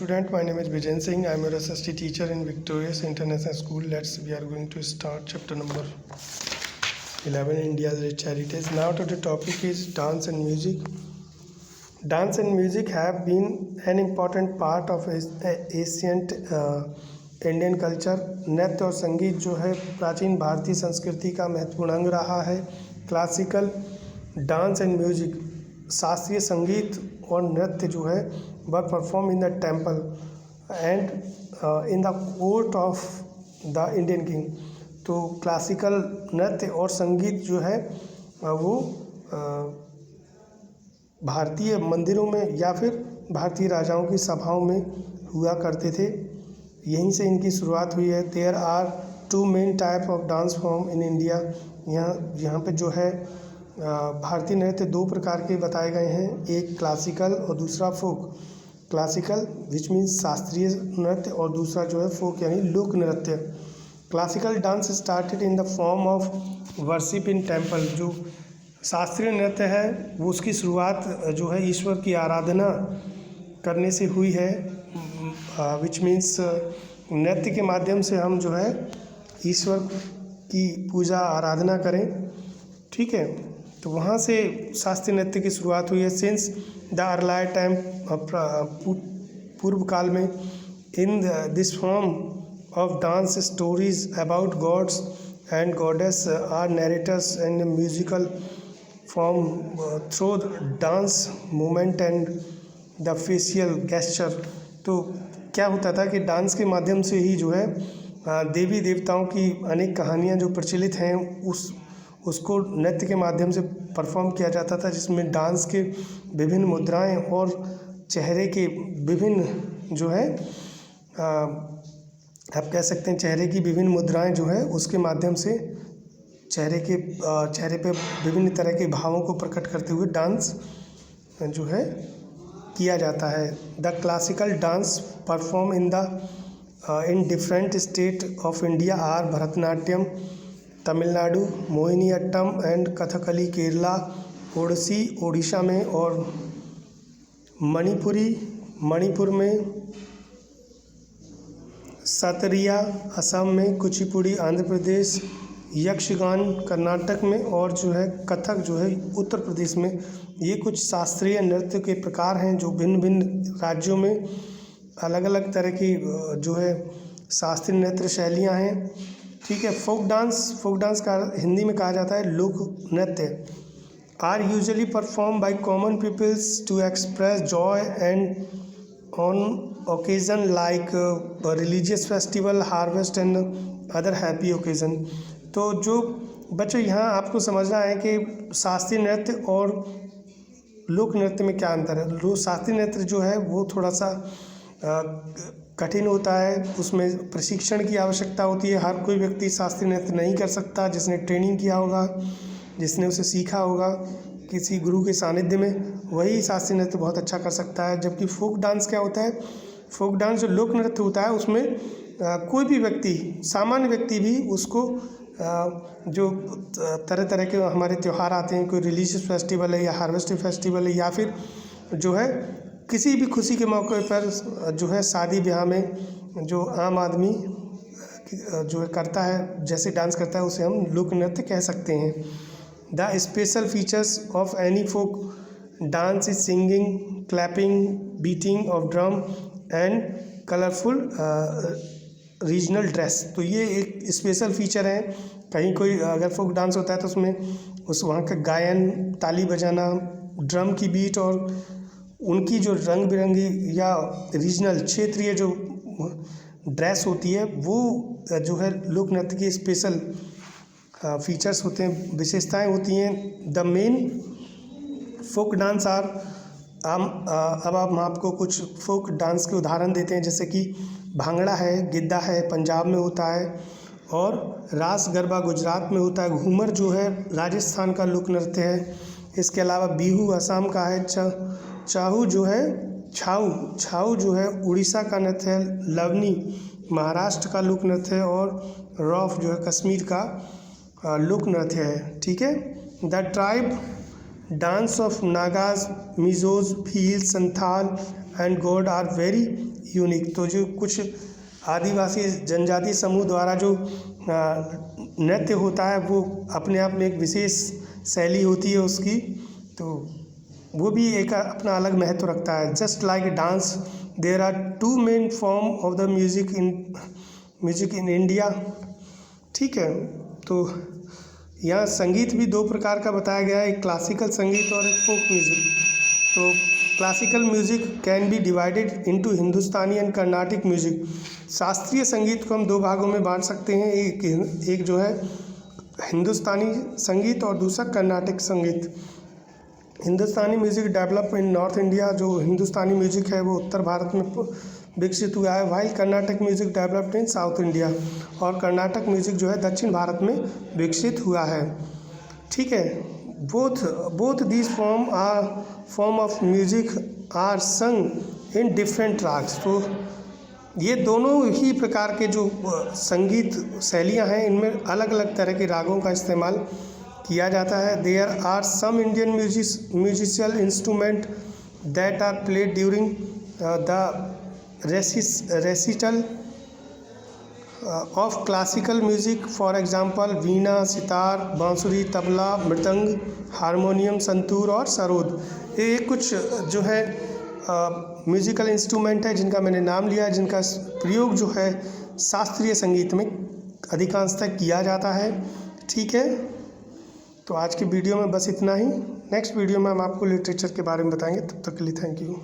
student, my name is Vijen Singh. I am your SST teacher in Victorious International School. We are going to start chapter number 11, India's Rich Heritage. Now today's topic is dance and music. Dance and music have been an important part of ancient Indian culture. नृत्य और संगीत जो है प्राचीन भारतीय संस्कृति का महत्वपूर्ण अंग रहा है. क्लासिकल डांस एंड म्यूजिक, शास्त्रीय संगीत और नृत्य जो है वह perform in the temple and in the court of the Indian king. तो क्लासिकल नृत्य और संगीत जो है वो भारतीय मंदिरों में या फिर भारतीय राजाओं की सभाओं में हुआ करते थे. यहीं से इनकी शुरुआत हुई है. There are two main type of dance form in India. यहाँ पे जो है भारतीय नृत्य दो प्रकार के बताए गए हैं, एक क्लासिकल और दूसरा फोक. क्लासिकल विच मीन्स शास्त्रीय नृत्य और दूसरा जो है फोक यानी लोक नृत्य. Classical dance started in the form of worship in temple. जो शास्त्रीय नृत्य है वो उसकी शुरुआत जो है ईश्वर की आराधना करने से हुई है. विच मीन्स नृत्य के माध्यम से हम जो है ईश्वर की पूजा आराधना करें. ठीक है, तो वहाँ से शास्त्रीय नृत्य की शुरुआत हुई है. सिंस द अर्लायर टाइम, पूर्व काल में, in this form of dance stories about gods and goddess are narrators and musical form through dance movement and the facial gesture. तो क्या होता था कि डांस के माध्यम से ही जो है देवी देवताओं की अनेक कहानियाँ जो प्रचलित हैं उसको नृत्य के माध्यम से परफॉर्म किया जाता था, जिसमें डांस के विभिन्न मुद्राएं और चेहरे के विभिन्न जो है आप कह सकते हैं चेहरे की विभिन्न मुद्राएं जो है उसके माध्यम से चेहरे पे विभिन्न तरह के भावों को प्रकट करते हुए डांस जो है किया जाता है. The classical dance perform in different state of India are Bharatanatyam Tamil Nadu, Mohiniyattam and Kathakali Kerala, Odissi Odisha में, और मणिपुर में, सतरिया असम में, कुचिपुड़ी आंध्र प्रदेश, यक्षगान कर्नाटक में और जो है कथक जो है उत्तर प्रदेश में. ये कुछ शास्त्रीय नृत्य के प्रकार हैं जो भिन्न भिन्न राज्यों में अलग अलग तरह की जो है शास्त्रीय नृत्य शैलियाँ हैं. ठीक है. फोक डांस का हिंदी में कहा जाता है लोक नृत्य. Are usually perform by common peoples to express joy and on occasion like religious festival, harvest and other happy occasion. तो जो बच्चों यहाँ आपको समझना है कि शास्त्रीय नृत्य और लोक नृत्य में क्या अंतर है. शास्त्रीय नृत्य जो है वो थोड़ा सा कठिन होता है, उसमें प्रशिक्षण की आवश्यकता होती है. हर कोई व्यक्ति शास्त्रीय नृत्य नहीं कर सकता. जिसने ट्रेनिंग किया होगा, जिसने उसे सीखा होगा किसी गुरु के सानिध्य में, वही शास्त्रीय नृत्य बहुत अच्छा कर सकता है. जबकि फोक डांस क्या होता है, फोक डांस जो लोक नृत्य होता है उसमें कोई भी व्यक्ति, सामान्य व्यक्ति भी उसको जो तरह तरह के हमारे त्यौहार आते हैं, कोई रिलीजियस फेस्टिवल है या हार्वेस्ट फेस्टिवल है या फिर जो है किसी भी खुशी के मौके पर जो है शादी ब्याह में जो आम आदमी जो है करता है, जैसे डांस करता है, उसे हम लोक नृत्य कह सकते हैं. The special features of any folk dance is singing, clapping, beating of drum and colourful regional dress. तो ये एक स्पेशल फीचर है. कहीं कोई अगर फोक डांस होता है तो उसमें वहाँ का गायन, ताली बजाना, ड्रम की बीट और उनकी जो रंग बिरंगी या रीजनल क्षेत्रीय जो ड्रेस होती है वो जो है लोक नृत्य की स्पेशल फीचर्स होते हैं, विशेषताएं होती हैं. The main folk dance are अब हम आपको कुछ फोक डांस के उदाहरण देते हैं, जैसे कि भांगड़ा है, गिद्दा है, पंजाब में होता है, और रास गरबा गुजरात में होता है. घूमर जो है राजस्थान का लोक नृत्य है. इसके अलावा बिहू असम का है. छाऊ जो है उड़ीसा का नृत्य है. लवनी महाराष्ट्र का लोक नृत्य है और रॉफ जो है कश्मीर का लोक नृत्य है. ठीक है. The tribe dance of Nagas, Mizos, Bhil, Santhal and Gaur are very unique. तो जो कुछ आदिवासी जनजाति समूह द्वारा जो नृत्य होता है वो अपने आप में एक विशेष शैली होती है उसकी, तो वो भी एक अपना अलग महत्व रखता है। Just like dance there are two main form of the music in India. ठीक है, तो यहाँ संगीत भी दो प्रकार का बताया गया है, एक क्लासिकल संगीत और एक फोक म्यूजिक। तो classical music can be divided into Hindustani and Carnatic music. शास्त्रीय संगीत को हम दो भागों में बांट सकते हैं, एक जो है हिंदुस्तानी संगीत और दूसरा कर्नाटक संगीत। Hindustani music develop in North India, जो हिंदुस्तानी म्यूजिक है वो उत्तर भारत में विकसित हुआ है, while Karnataka music developed in south India, और कर्नाटक म्यूजिक जो है दक्षिण भारत में विकसित हुआ है। ठीक है, both these form of music are sung in different ragas. तो ये दोनों ही प्रकार के जो संगीत शैलियाँ हैं इनमें अलग अलग तरह के रागों का इस्तेमाल किया जाता है। There are some Indian musical instrument that are played during the recital of classical music, for example veena, sitar, bansuri, tabla, मृदंग, हारमोनियम, संतूर और सरोद। ये कुछ जो है म्यूजिकल इंस्ट्रूमेंट है जिनका मैंने नाम लिया है, जिनका प्रयोग जो है शास्त्रीय संगीत में अधिकांशतः किया जाता है। ठीक है, तो आज की वीडियो में बस इतना ही। नेक्स्ट वीडियो में हम आपको लिटरेचर के बारे में बताएंगे। तब तक के लिए थैंक यू।